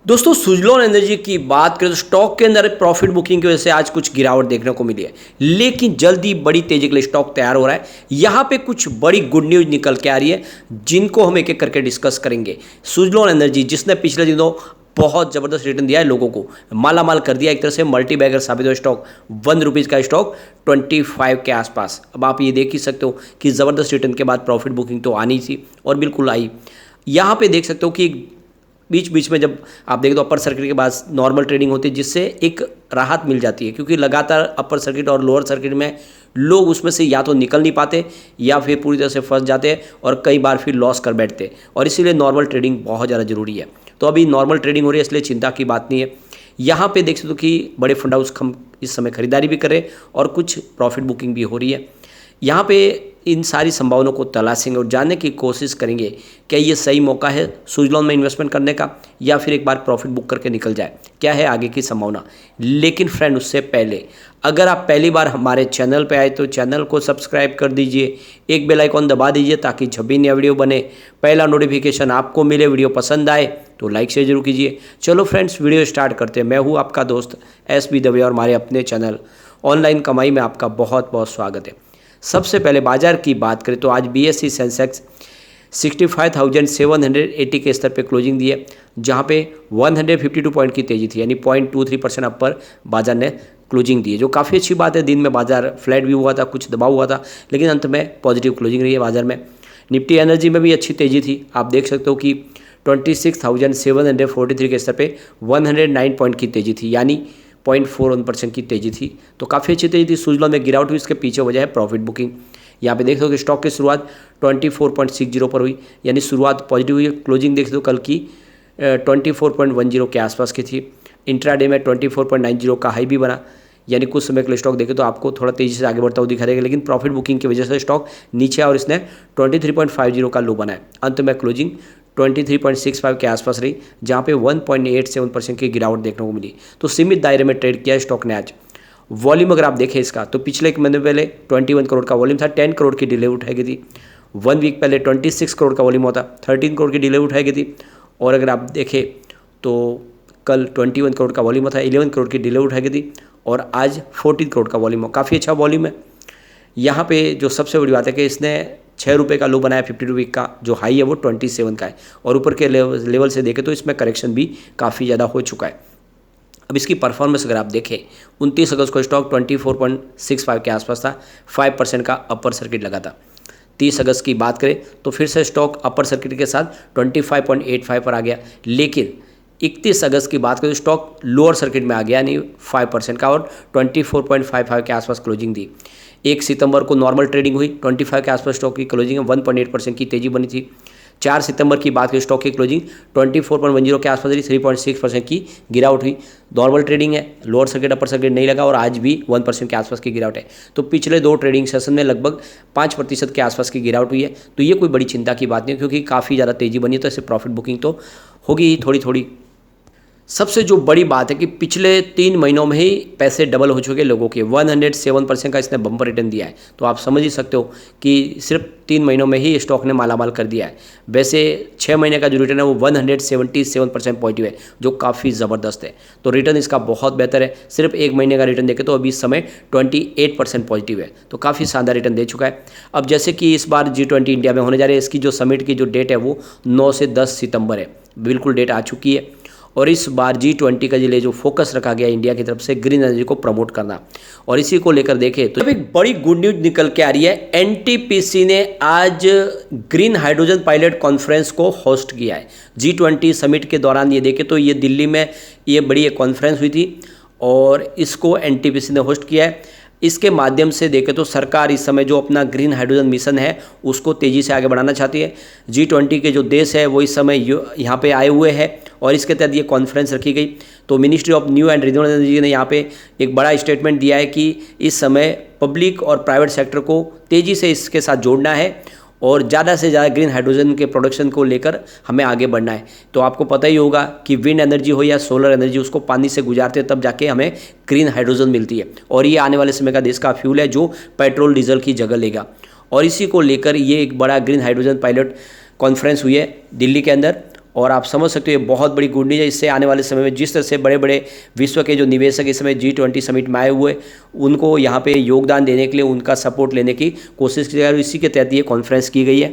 दोस्तों सुजलॉन एनर्जी की बात करें तो स्टॉक के अंदर प्रॉफिट बुकिंग की वजह से आज कुछ गिरावट देखने को मिली है, लेकिन जल्दी बड़ी तेजी के लिए स्टॉक तैयार हो रहा है। यहाँ पे कुछ बड़ी गुड न्यूज निकल के आ रही है जिनको हम एक एक करके डिस्कस करेंगे। सुजलॉन एनर्जी जिसने पिछले दिनों बहुत ज़बरदस्त रिटर्न दिया है, लोगों को माला माल कर दिया, एक तरह से मल्टी बैगर साबित हुआ स्टॉक। ₹1 का स्टॉक 25 के आसपास। अब आप ये देख ही सकते हो कि ज़बरदस्त रिटर्न के बाद प्रॉफिट बुकिंग तो आनी थी और बिल्कुल आई। यहाँ पे देख सकते हो कि बीच बीच में जब आप देखें तो अपर सर्किट के बाद नॉर्मल ट्रेडिंग होती है, जिससे एक राहत मिल जाती है, क्योंकि लगातार अपर सर्किट और लोअर सर्किट में लोग उसमें से या तो निकल नहीं पाते या फिर पूरी तरह से फंस जाते हैं और कई बार फिर लॉस कर बैठते हैं, और इसीलिए नॉर्मल ट्रेडिंग बहुत ज़्यादा ज़रूरी है। तो अभी नॉर्मल ट्रेडिंग हो रही है, इसलिए चिंता की बात नहीं है। यहाँ पे देख सकते हो कि बड़े फंड हाउस हम इस समय खरीदारी भी कर रहे हैं और कुछ प्रॉफिट बुकिंग भी हो रही है। यहाँ पे इन सारी संभावनाओं को तलाशेंगे और जानने की कोशिश करेंगे क्या ये सही मौका है सुजलॉन में इन्वेस्टमेंट करने का, या फिर एक बार प्रॉफिट बुक करके निकल जाए, क्या है आगे की संभावना। लेकिन फ्रेंड, उससे पहले अगर आप पहली बार हमारे चैनल पे आए तो चैनल को सब्सक्राइब कर दीजिए, एक बेल आइकॉन दबा दीजिए ताकि जब भी नया वीडियो बने पहला नोटिफिकेशन आपको मिले। वीडियो पसंद आए तो लाइक शेयर जरूर कीजिए। चलो फ्रेंड्स, वीडियो स्टार्ट करते हैं। मैं हूँ आपका दोस्त SB दवे और हमारे अपने चैनल ऑनलाइन कमाई में आपका बहुत बहुत स्वागत है। सबसे पहले बाजार की बात करें तो आज BSE सेंसेक्स 65,780 के स्तर पे क्लोजिंग दी है, जहां पे 152 पॉइंट की तेजी थी, यानी 0.23% अपर बाजार ने क्लोजिंग दी है, जो काफ़ी अच्छी बात है। दिन में बाजार फ्लैट भी हुआ था, कुछ दबाव हुआ था, लेकिन अंत में पॉजिटिव क्लोजिंग रही है बाजार में। निफ्टी एनर्जी में भी अच्छी तेजी थी। आप देख सकते हो कि 26,743 के स्तर पे 109 पॉइंट की तेजी थी, यानी 0.41% की तेजी थी, तो काफ़ी अच्छी तेजी थी। सुजलॉन में गिरावट हुई, इसके पीछे वजह है प्रॉफिट बुकिंग। यहाँ पे देख सकते हो कि स्टॉक की शुरुआत 24.60 पर हुई, यानी शुरुआत पॉजिटिव हुई। क्लोजिंग देख सकते हो कल की 24.10 के आसपास की थी। इंट्राडे में 24.90 का हाई भी बना, यानी कुछ समय के लिए स्टॉक देखे तो आपको थोड़ा तेजी से आगे बढ़ता हुआ दिखा देगा, लेकिन प्रॉफिट बुकिंग की वजह से स्टॉक नीचे और इसने 23.50 का लो बनाया। अंत में क्लोजिंग 23.65 के आसपास रही, जहाँ पे 1.87% की गिरावट देखने को मिली। तो सीमित दायरे में ट्रेड किया स्टॉक ने आज। वॉल्यूम अगर आप देखें इसका तो पिछले एक महीने पहले 21 करोड़ का वॉल्यूम था, 10 करोड़ की डिले उठाई गई थी। 1 वीक पहले 26 करोड़ का वॉल्यूम होता, 13 करोड़ की डिले उठाई गई थी। और अगर आप देखें तो कल 21 करोड़ का वॉल्यूम था, 11 करोड़ की डिले उठाई गई थी, और आज 14 करोड़ का वॉल्यूम हो। काफ़ी अच्छा वॉल्यूम है। यहाँ पे जो सबसे बड़ी बात है कि इसने ₹6 का लो बनाया, 52 वीक का जो हाई है वो 27 का है, और ऊपर के लेवल से देखें तो इसमें करेक्शन भी काफ़ी ज़्यादा हो चुका है। अब इसकी परफॉर्मेंस अगर आप देखें, 29 अगस्त को स्टॉक 24.65 के आसपास था, 5% का अपर सर्किट लगा था। 30 अगस्त की बात करें तो फिर से स्टॉक अपर सर्किट के साथ 25.85 पर आ गया, लेकिन 31 अगस्त की बात करें तो स्टॉक लोअर सर्किट में आ गया, यानी 5% का, और 24.55 के आसपास क्लोजिंग दी। 1 सितंबर को नॉर्मल ट्रेडिंग हुई, 25 के आसपास स्टॉक की क्लोजिंग है, 1.8% की तेजी बनी थी। 4 सितंबर की बात करें स्टॉक की क्लोजिंग 24.10 के आसपास रही, 3.6% की गिरावट हुई। नॉर्मल ट्रेडिंग है, लोअर सर्किट अपर सर्किट नहीं लगा, और आज भी 1% के आसपास की गिरावट है। तो पिछले 2 ट्रेडिंग सेशन में लगभग 5% के आसपास की गिरावट हुई है। तो ये कोई बड़ी चिंता की बात नहीं है, क्योंकि काफ़ी ज़्यादा तेजी बनी है, तो इससे प्रॉफिट बुकिंग तो होगी ही थोड़ी थोड़ी। सबसे जो बड़ी बात है कि पिछले 3 महीनों में ही पैसे डबल हो चुके लोगों के, 107% का इसने बम्पर रिटर्न दिया है। तो आप समझ ही सकते हो कि सिर्फ 3 महीनों में ही स्टॉक ने मालामाल कर दिया है। वैसे 6 महीने का जो रिटर्न है वो 177% पॉजिटिव है, जो काफ़ी ज़बरदस्त है। तो रिटर्न इसका बहुत बेहतर है। सिर्फ 1 महीने का रिटर्न देखें तो अभी इस समय 28% पॉजिटिव है, तो काफ़ी शानदार रिटर्न दे चुका है। अब जैसे कि इस बार G20 इंडिया में होने जा रही है, इसकी जो समिट की जो डेट है वो 9 से 10 सितंबर है, बिल्कुल डेट आ चुकी है। और इस बार G20 का लिए जो फोकस रखा गया इंडिया की तरफ से ग्रीन एनर्जी को प्रमोट करना, और इसी को लेकर देखें तो एक बड़ी गुड न्यूज निकल के आ रही है। NTPC ने आज ग्रीन हाइड्रोजन पायलट कॉन्फ्रेंस को होस्ट किया है। G20 समिट के दौरान ये देखें तो ये दिल्ली में ये बड़ी एक कॉन्फ्रेंस हुई थी, और इसको NTPC ने होस्ट किया है। इसके माध्यम से देखें तो सरकार इस समय जो अपना ग्रीन हाइड्रोजन मिशन है उसको तेज़ी से आगे बढ़ाना चाहती है। G20 के जो देश है वो इस समय यहाँ पे आए हुए हैं, और इसके तहत ये कॉन्फ्रेंस रखी गई। तो ministry of new and renewable energy ने यहाँ पे एक बड़ा स्टेटमेंट दिया है कि इस समय पब्लिक और प्राइवेट सेक्टर को तेज़ी से इसके साथ जोड़ना है, और ज़्यादा से ज़्यादा ग्रीन हाइड्रोजन के प्रोडक्शन को लेकर हमें आगे बढ़ना है। तो आपको पता ही होगा कि विंड एनर्जी हो या सोलर एनर्जी, उसको पानी से गुजारते हैं तब जाके हमें ग्रीन हाइड्रोजन मिलती है, और ये आने वाले समय का देश का फ्यूल है जो पेट्रोल डीजल की जगह लेगा। और इसी को लेकर ये एक बड़ा ग्रीन हाइड्रोजन पायलट कॉन्फ्रेंस हुई है दिल्ली के अंदर, और आप समझ सकते हो ये बहुत बड़ी गुड न्यूज़ है। इससे आने वाले समय में जिस तरह से बड़े बड़े विश्व के जो निवेशक इस समय G20 समिट में आए हुए, उनको यहाँ पे योगदान देने के लिए उनका सपोर्ट लेने की कोशिश की जा रही है। इसी के तहत ये कॉन्फ्रेंस की गई है।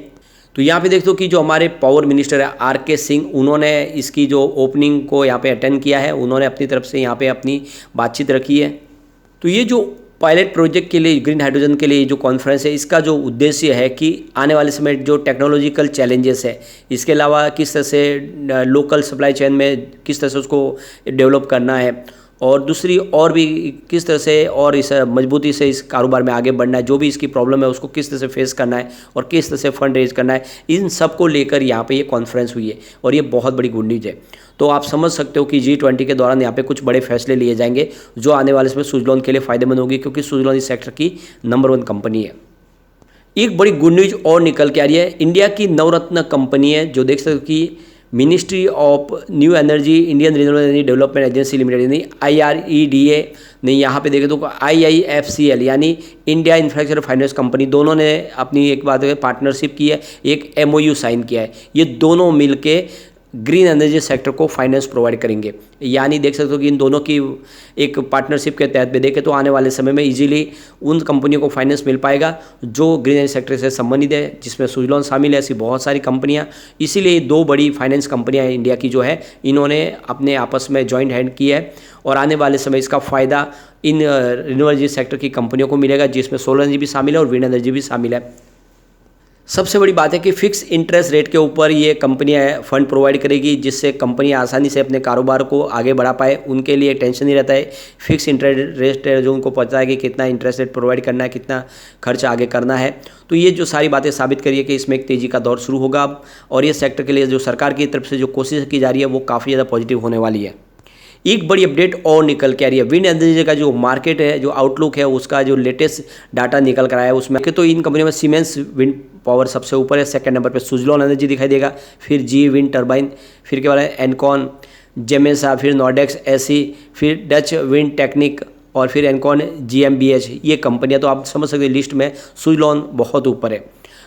तो यहाँ पे देखते हो कि जो हमारे पावर मिनिस्टर है RK सिंह, उन्होंने इसकी जो ओपनिंग को यहाँ पे अटेंड किया है, उन्होंने अपनी तरफ से यहाँ पे अपनी बातचीत रखी है। तो ये जो पायलट प्रोजेक्ट के लिए ग्रीन हाइड्रोजन के लिए जो कॉन्फ्रेंस है, इसका जो उद्देश्य है कि आने वाले समय जो टेक्नोलॉजिकल चैलेंजेस है, इसके अलावा किस तरह से लोकल सप्लाई चेन में किस तरह से उसको डेवलप करना है, और दूसरी और भी किस तरह से और इस मजबूती से इस कारोबार में आगे बढ़ना है, जो भी इसकी प्रॉब्लम है उसको किस तरह से फेस करना है और किस तरह से फंड रेज करना है, इन सब को लेकर यहाँ पे ये कॉन्फ्रेंस हुई है और ये बहुत बड़ी गुड न्यूज़ है। तो आप समझ सकते हो कि G20 के दौरान यहाँ पे कुछ बड़े फैसले लिए जाएंगे जो आने वाले समय सुजलॉन के लिए फ़ायदेमंद होगी, क्योंकि सुजलॉन इस सेक्टर की नंबर 1 कंपनी है। एक बड़ी गुड न्यूज़ और निकल के आ रही है, इंडिया की नवरत्न कंपनी है जो देख सकते हो कि ministry of new energy, Indian renewable energy development agency limited यानी IREDA ने यहाँ पे देखे तो IIFCL यानी इंडिया इंफ्रास्ट्रक्चर फाइनेंस कंपनी, दोनों ने अपनी एक बात पार्टनरशिप की है, एक MOU साइन किया है। ये दोनों मिलके ग्रीन एनर्जी सेक्टर को फाइनेंस प्रोवाइड करेंगे। यानी देख सकते हो कि इन दोनों की एक पार्टनरशिप के तहत भी देखें तो आने वाले समय में इजीली उन कंपनियों को फाइनेंस मिल पाएगा जो ग्रीन एनर्जी सेक्टर से संबंधित है, जिसमें सुजलॉन शामिल है, ऐसी बहुत सारी कंपनियां। इसीलिए 2 बड़ी फाइनेंस कंपनियां इंडिया की जो है, इन्होंने अपने आपस में जॉइंट हैंड की है और आने वाले समय इसका फ़ायदा इन रिन्यूएबल एनर्जी सेक्टर की कंपनियों को मिलेगा, जिसमें सोलर एनर्जी भी शामिल है और विंड एनर्जी भी शामिल है। सबसे बड़ी बात है कि फिक्स इंटरेस्ट रेट के ऊपर ये कंपनियां फंड प्रोवाइड करेगी, जिससे कंपनियां आसानी से अपने कारोबार को आगे बढ़ा पाए। उनके लिए टेंशन नहीं रहता है, फिक्स इंटरेस्ट रेट है जो उनको पता है कि कितना इंटरेस्ट रेट प्रोवाइड करना है, कितना खर्च आगे करना है। तो ये जो सारी बातें साबित करिए कि इसमें एक तेज़ी का दौर शुरू होगा अब, और ये सेक्टर के लिए जो सरकार की तरफ से जो कोशिश की जा रही है वो काफ़ी ज़्यादा पॉजिटिव होने वाली है। एक बड़ी अपडेट और निकल के आ रही है, विंड एनर्जी का जो मार्केट है, जो आउटलुक है, उसका जो लेटेस्ट डाटा निकल कर आया है उसमें तो इन कंपनियों में सीमेंस विंड पावर सबसे ऊपर है, सेकंड नंबर पे सुजलॉन एनर्जी दिखाई देगा, फिर जी विंड टर्बाइन, फिर के बाद एनकॉन, जेमेसा, फिर नॉर्डेक्स एसी, फिर डच विंड टेक्निक और फिर एनकॉन GmbH। ये कंपनियां तो आप समझ सकते हैं लिस्ट में सुजलॉन बहुत ऊपर है।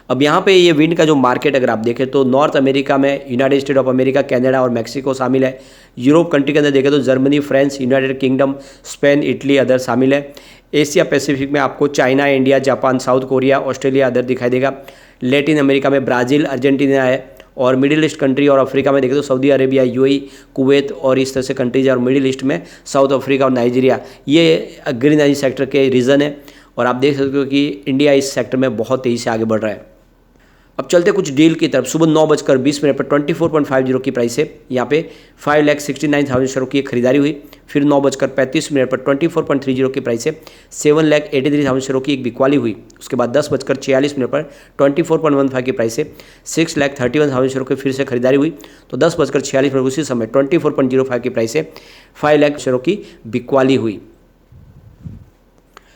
अब यहाँ पे ये विंड का जो मार्केट अगर आप देखें तो नॉर्थ अमेरिका में United state of America, Canada और मैक्सिको शामिल है। यूरोप कंट्री के अंदर देखें तो Germany, France, United kingdom, Spain, Italy other शामिल है। एशिया पैसिफिक में आपको China, India, Japan, south Korea, Australia other दिखाई देगा। लैटिन अमेरिका में ब्राज़ील, अर्जेंटीना है, और मिडिल ईस्ट कंट्री और अफ्रीका में देखें तो सऊदी अरेबिया, UAE, कुवैत और इस तरह से कंट्रीज, और मिडिल ईस्ट में साउथ अफ्रीका और नाइजीरिया, ये ग्रीन एनर्जी सेक्टर के रीजन है। और आप देख सकते हो कि इंडिया इस सेक्टर में बहुत तेज़ी से आगे बढ़ रहा है। अब चलते कुछ डील की तरफ। सुबह 9:20 पर 24.50 की प्राइस से यहाँ पे 5,69,000 शेयरों की खरीदारी हुई। फिर 9:35 पर 24.30 की प्राइस से 7,83,000 शेयरों की एक बिकवाली हुई। उसके बाद 10:46 पर 24.15 की प्राइस से 6,31,000 शेयरों की फिर से खरीदारी हुई। तो 10:46 उसी समय 24.05 की प्राइस से 5 लाख शेयरों की बिकवाली हुई।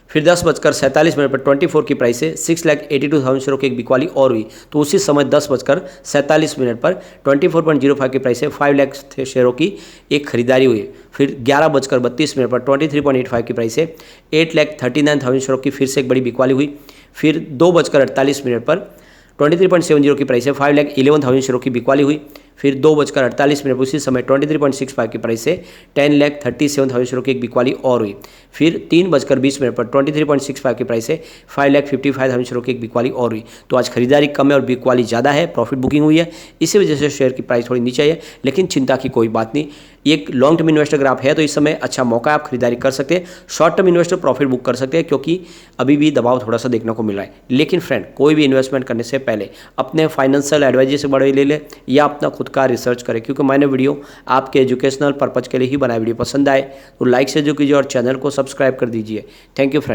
फिर 10:47 पर 24 की प्राइस से 6,82,000 शेयरों की एक बिकवाली और हुई। तो उसी समय 10:47 पर 24.05 की प्राइस से 5 लाख शेयरों की एक खरीदारी हुई। फिर 11:32 पर 23.85 की प्राइस से 8,39,000 शेयरों की फिर से एक बड़ी बिकवाली हुई। फिर 2:48 पर 23.70 की प्राइस से 5,11,000 शेयरों की बिकवाली हुई। फिर 2:48 उसी समय 23.65 की प्राइस से 10,37,000 शेयरों की एक बिकवाली और हुई। फिर 3:20 पर 23.65 की प्राइस से 5,55,000 शेयरों की एक बिकवाली और हुई। तो आज खरीदारी कम है और बिकवाली ज़्यादा है, प्रॉफिट बुकिंग हुई है, इसी वजह से शेयर की प्राइस थोड़ी नीचे है, लेकिन चिंता की कोई बात नहीं। एक लॉन्ग टर्म इन्वेस्टर अगर आप है तो इस समय अच्छा मौका है, आप खरीदारी कर सकते हैं। Short term investor profit book कर सकते हैं, क्योंकि अभी भी दबाव थोड़ा सा देखने को मिल रहा है। लेकिन फ्रेंड, कोई भी इन्वेस्टमेंट करने से पहले अपने फाइनेंशियल एडवाइजर से बड़े ले ले या अपना खुद का रिसर्च करें, क्योंकि मैंने वीडियो आपके एजुकेशनल पर्पज के लिए ही बनाया। वीडियो पसंद आए तो लाइक से जो कीजिए और चैनल को सब्सक्राइब कर दीजिए। Thank you friend.